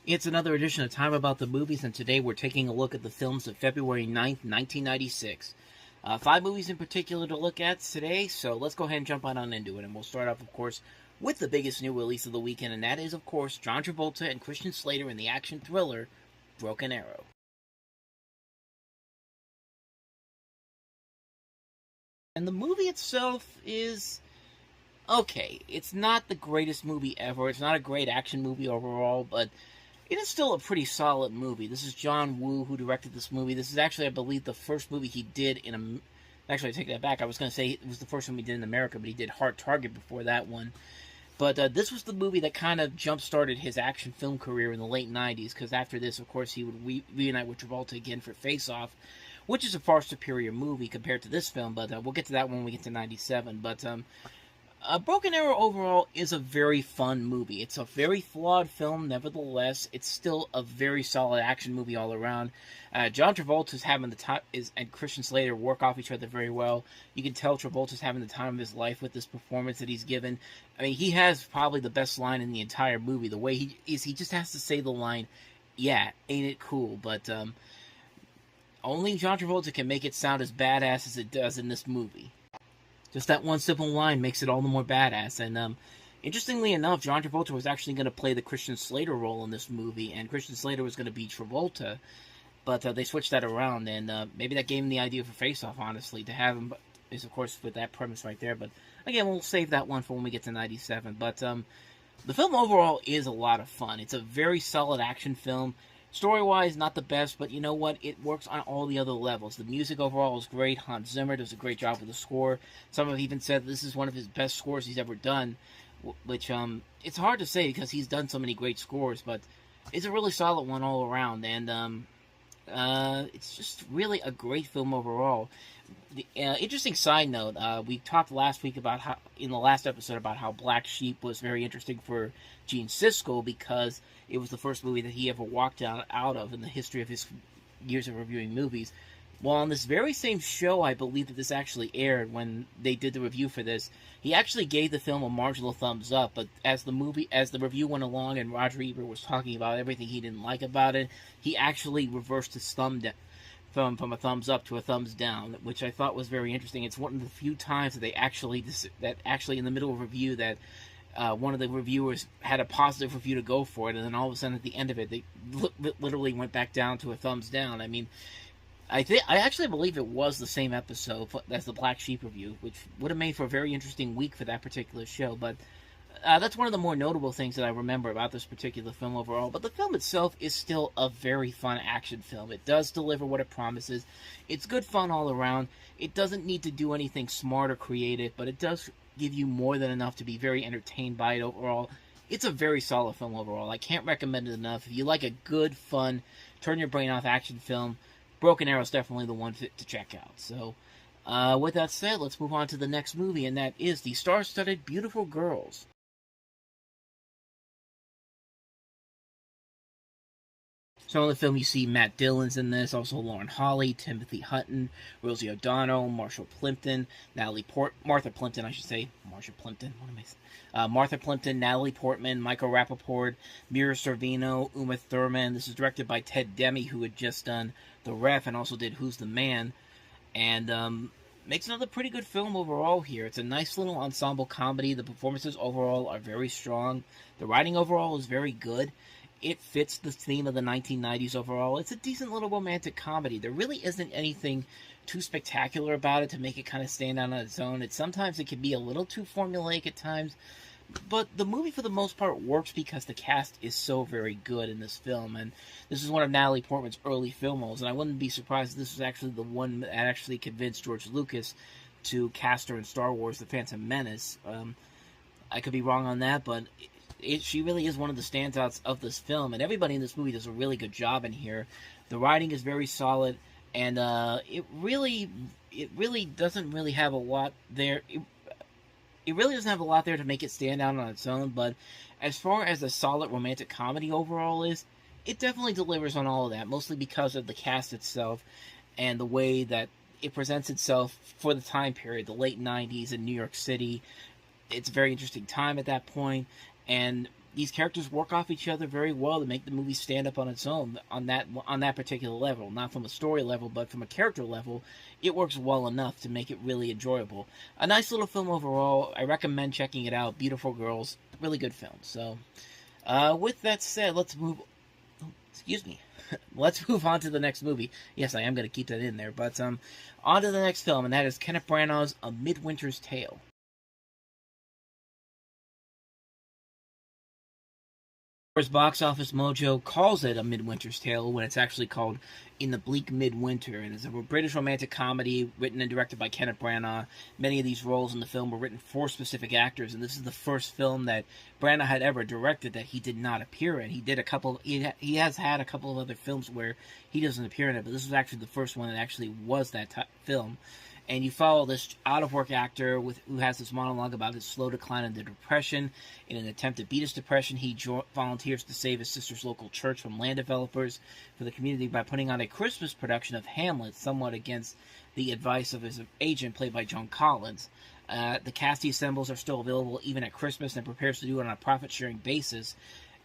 It's another edition of Time About the Movies, and today we're taking a look at the films of February 9th, 1996. 5 movies in particular to look at today, so let's go ahead and jump on into it. And we'll start off, of course, with the biggest new release of the weekend, and that is, of course, John Travolta and Christian Slater in the action thriller Broken Arrow. And the movie itself is okay. It's not the greatest movie ever. It's not a great action movie overall, but it is still a pretty solid movie. This is John Woo who directed this movie. This is actually, I believe, the first movie he did in Actually, I take that back. I was going to say it was the first one he did in America, but he did Hard Target before that one. But this was the movie that kind of jump-started his action film career in the late 90s, because after this, of course, he would reunite with Travolta again for Face Off, which is a far superior movie compared to this film, but we'll get to that when we get to 97. But Broken Arrow overall is a very fun movie. It's a very flawed film, nevertheless. It's still a very solid action movie all around. John Travolta's having the time, and Christian Slater work off each other very well. You can tell Travolta's having the time of his life with this performance that he's given. I mean, he has probably the best line in the entire movie. The way he just has to say the line, "Yeah, ain't it cool?" But only John Travolta can make it sound as badass as it does in this movie. Just that one simple line makes it all the more badass. And interestingly enough, John Travolta was actually going to play the Christian Slater role in this movie, and Christian Slater was going to be Travolta, but they switched that around, and maybe that gave him the idea for Face Off, honestly, to have him, is of course with that premise right there. But again, we'll save that one for when we get to 97. But the film overall is a lot of fun. It's a very solid action film. Story-wise, not the best, but you know what? It works on all the other levels. The music overall is great. Hans Zimmer does a great job with the score. Some have even said this is one of his best scores he's ever done, which it's hard to say because he's done so many great scores, but it's a really solid one all around, and it's just really a great film overall. The interesting side note, we talked last week about how, in the last episode, about how Black Sheep was very interesting for Gene Siskel because it was the first movie that he ever walked out of in the history of his years of reviewing movies. Well, on this very same show, I believe that this actually aired when they did the review for this, he actually gave the film a marginal thumbs up, but as the review went along and Roger Ebert was talking about everything he didn't like about it, he actually reversed his thumb down. From a thumbs up to a thumbs down, which I thought was very interesting. It's one of the few times that they actually in the middle of a review that one of the reviewers had a positive review to go for it, and then all of a sudden at the end of it, they literally went back down to a thumbs down. I mean, I actually believe it was the same episode as the Black Sheep review, which would have made for a very interesting week for that particular show, but that's one of the more notable things that I remember about this particular film overall. But the film itself is still a very fun action film. It does deliver what it promises. It's good fun all around. It doesn't need to do anything smart or creative, but it does give you more than enough to be very entertained by it overall. It's a very solid film overall. I can't recommend it enough. If you like a good, fun, turn your brain off action film, Broken Arrow is definitely the one to check out. So, with that said, let's move on to the next movie, and that is the star-studded Beautiful Girls. So in the film, you see Matt Dillon's in this, also Lauren Holly, Timothy Hutton, Rosie O'Donnell, Marshall Plimpton, Martha Plimpton, I should say. Marcia Plimpton, what am I saying? Martha Plimpton, Natalie Portman, Michael Rappaport, Mira Sorvino, Uma Thurman. This is directed by Ted Demme, who had just done The Ref and also did Who's the Man? And makes another pretty good film overall here. It's a nice little ensemble comedy. The performances overall are very strong. The writing overall is very good. It fits the theme of the 1990s overall. It's a decent little romantic comedy. There really isn't anything too spectacular about it to make it kind of stand out on its own. Sometimes it can be a little too formulaic at times, but the movie for the most part works because the cast is so very good in this film, and this is one of Natalie Portman's early film roles, and I wouldn't be surprised if this was actually the one that actually convinced George Lucas to cast her in Star Wars: The Phantom Menace. I could be wrong on that, but she really is one of the standouts of this film, and everybody in this movie does a really good job in here. The writing is very solid, and it really doesn't really have a lot there. It really doesn't have a lot there to make it stand out on its own, but as far as a solid romantic comedy overall is, it definitely delivers on all of that, mostly because of the cast itself and the way that it presents itself for the time period, the late 90s in New York City. It's a very interesting time at that point, and these characters work off each other very well to make the movie stand up on its own on that particular level. Not from a story level, but from a character level, it works well enough to make it really enjoyable. A nice little film overall. I recommend checking it out. Beautiful girls, really good film. So, with that said, let's move. Oh, excuse me. Let's move on to the next movie. Yes, I am going to keep that in there, but on to the next film, and that is Kenneth Branagh's A Midwinter's Tale. Box Office Mojo calls it A Midwinter's Tale when it's actually called In the Bleak Midwinter, and it's a British romantic comedy written and directed by Kenneth Branagh. Many of these roles in the film were written for specific actors, and this is the first film that Branagh had ever directed that he did not appear in. He did a couple. He has had a couple of other films where he doesn't appear in it, but this was actually the first one that actually was that film. And you follow this out-of-work actor who has this monologue about his slow decline into depression. In an attempt to beat his depression, he volunteers to save his sister's local church from land developers for the community by putting on a Christmas production of Hamlet, somewhat against the advice of his agent, played by Joan Collins. The cast he assembles are still available even at Christmas and prepares to do it on a profit-sharing basis.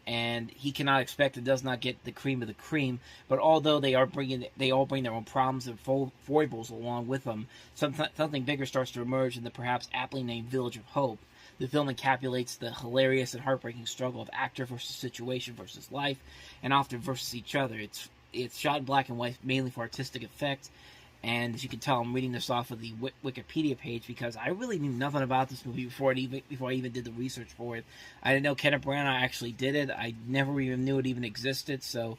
And he cannot expect and does not get the cream of the cream. But although they all bring their own problems and foibles along with them, something bigger starts to emerge in the perhaps aptly named Village of Hope. The film encapsulates the hilarious and heartbreaking struggle of actor versus situation versus life, and often versus each other. It's shot in black and white mainly for artistic effect. And as you can tell, I'm reading this off of the Wikipedia page because I really knew nothing about this movie before I even did the research for it. I didn't know Kenneth Branagh actually did it. I never even knew it even existed. So,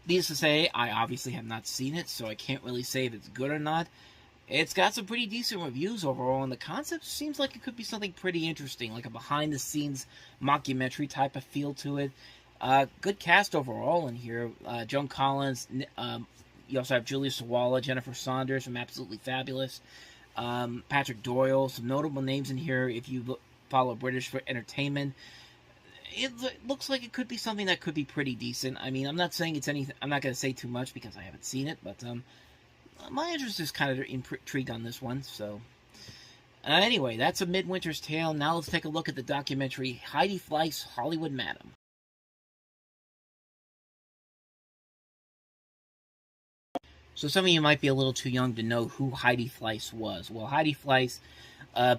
needless to say, I obviously have not seen it, so I can't really say if it's good or not. It's got some pretty decent reviews overall, and the concept seems like it could be something pretty interesting, like a behind-the-scenes mockumentary type of feel to it. Good cast overall in here. Joan Collins. You also have Julia Sawalha, Jennifer Saunders from Absolutely Fabulous, Patrick Doyle, some notable names in here if you follow British for entertainment. It looks like it could be something that could be pretty decent. I mean, I'm not saying it's anything. I'm not going to say too much because I haven't seen it, but my interest is kind of intrigued on this one. So, anyway, that's A Midwinter's Tale. Now let's take a look at the documentary Heidi Fleiss, Hollywood Madam. So some of you might be a little too young to know who Heidi Fleiss was. Well, Heidi Fleiss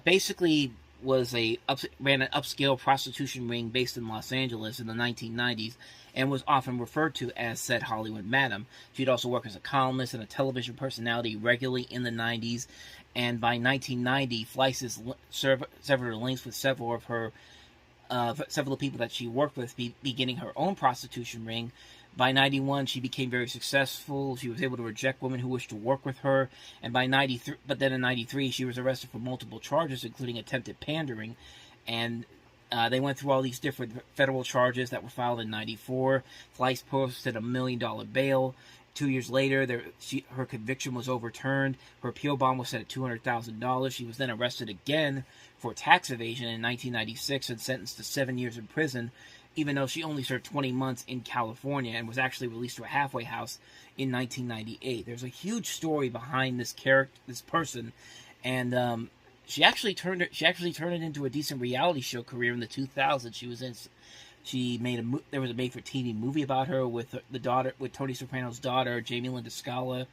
basically ran an upscale prostitution ring based in Los Angeles in the 1990s and was often referred to as said Hollywood Madam. She'd also worked as a columnist and a television personality regularly in the 90s, and by 1990, Fleiss severed her links with several of the people that she worked with, beginning her own prostitution ring. By 91, she became very successful. She was able to reject women who wished to work with her. And by 93, but then in 93, she was arrested for multiple charges, including attempted pandering. And they went through all these different federal charges that were filed in 94. Fleiss posted $1 million bail. 2 years later, her conviction was overturned. Her appeal bond was set at $200,000. She was then arrested again for tax evasion in 1996 and sentenced to 7 years in prison, even though she only served 20 months in California and was actually released to a halfway house in 1998. There's a huge story behind this person, and she actually turned it into a decent reality show career in the 2000s. There was a made-for-TV movie about her with Tony Soprano's daughter, Jamie Lynn Scala.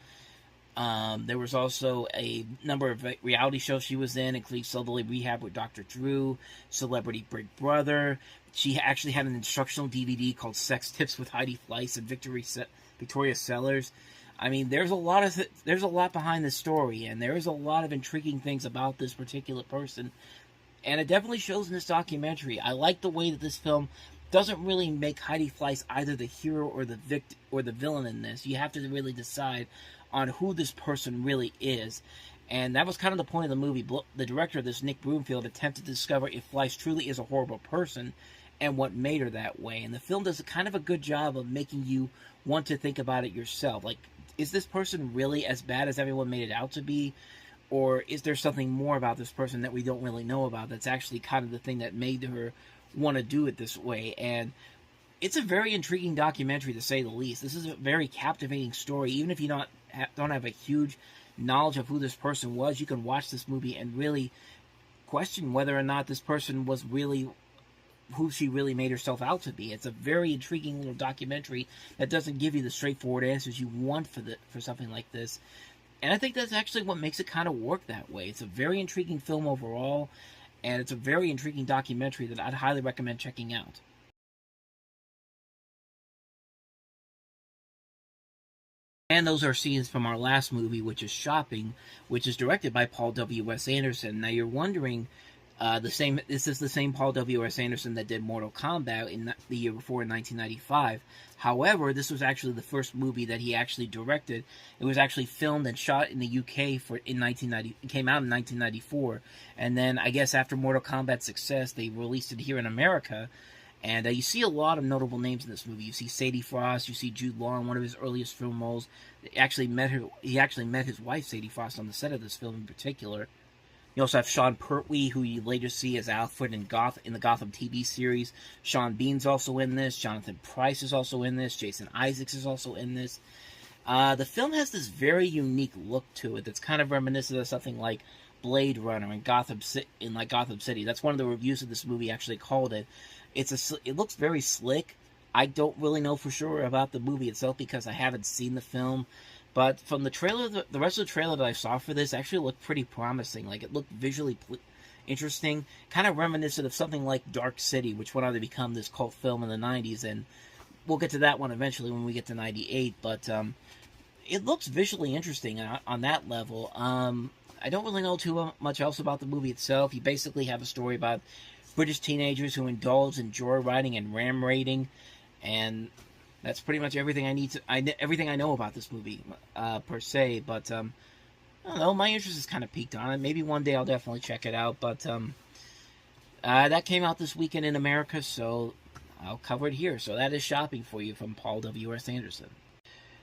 There was also a number of reality shows she was in, including Celebrity Rehab with Dr. Drew, Celebrity Big Brother. She actually had an instructional DVD called Sex Tips with Heidi Fleiss and Victoria Sellers. I mean, there's a lot behind this story, and there is a lot of intriguing things about this particular person, and it definitely shows in this documentary. I like the way that this film doesn't really make Heidi Fleiss either the hero or the villain in this. You have to really decide on who this person really is. And that was kind of the point of the movie. The director of this, Nick Broomfield, attempted to discover if Fleiss truly is a horrible person and what made her that way. And the film does a kind of a good job of making you want to think about it yourself. Like, is this person really as bad as everyone made it out to be? Or is there something more about this person that we don't really know about that's actually kind of the thing that made her want to do it this way? And it's a very intriguing documentary, to say the least. This is a very captivating story. Even if you don't have a huge knowledge of who this person was, you can watch this movie and really question whether or not this person was really who she really made herself out to be. It's a very intriguing little documentary that doesn't give you the straightforward answers you want for something like this. And I think that's actually what makes it kind of work that way. It's a very intriguing film overall, and it's a very intriguing documentary that I'd highly recommend checking out. And those are scenes from our last movie, which is Shopping, which is directed by Paul W.S. Anderson. Now you're wondering, this is the same Paul W.S. Anderson that did Mortal Kombat in the year before in 1995. However, this was actually the first movie that he actually directed. It was actually filmed and shot in the UK in 1990. It came out in 1994, and then I guess after Mortal Kombat's success, they released it here in America. And you see a lot of notable names in this movie. You see Sadie Frost. You see Jude Law in one of his earliest film roles. He actually met his wife, Sadie Frost, on the set of this film in particular. You also have Sean Pertwee, who you later see as Alfred in the Gotham TV series. Sean Bean's also in this. Jonathan Pryce is also in this. Jason Isaacs is also in this. The film has this very unique look to it that's kind of reminiscent of something like Blade Runner in Gotham City. That's one of the reviews of this movie actually called it. It looks very slick. I don't really know for sure about the movie itself because I haven't seen the film. But from the trailer, the rest of the trailer that I saw for this actually looked pretty promising. Like, it looked visually interesting, kind of reminiscent of something like Dark City, which went on to become this cult film in the 90s. And we'll get to that one eventually when we get to 98. But it looks visually interesting on that level. I don't really know too much else about the movie itself. You basically have a story about British teenagers who indulge in joyriding and ram raiding, and that's pretty much everything everything I know about this movie per se. But I don't know, my interest is kind of peaked on it. Maybe one day I'll definitely check it out. But that came out this weekend in America, so I'll cover it here. So that is Shopping for you from Paul W.S. Anderson.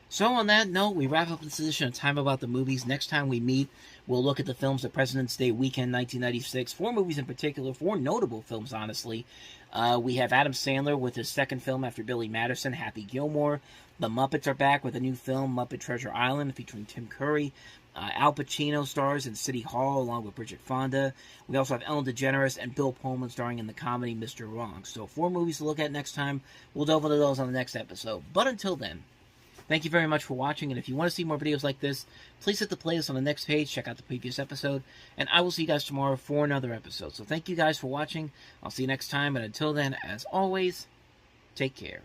So on that note, we wrap up this edition of Time About the Movies. Next time we meet, we'll look at the films of President's Day weekend 1996. 4 movies in particular, 4 notable films, honestly. We have Adam Sandler with his second film after Billy Madison, Happy Gilmore. The Muppets are back with a new film, Muppet Treasure Island, featuring Tim Curry. Al Pacino stars in City Hall along with Bridget Fonda. We also have Ellen DeGeneres and Bill Pullman starring in the comedy Mr. Wrong. So 4 movies to look at next time. We'll delve into those on the next episode. But until then, thank you very much for watching, and if you want to see more videos like this, please hit the playlist on the next page, check out the previous episode, and I will see you guys tomorrow for another episode. So thank you guys for watching, I'll see you next time, and until then, as always, take care.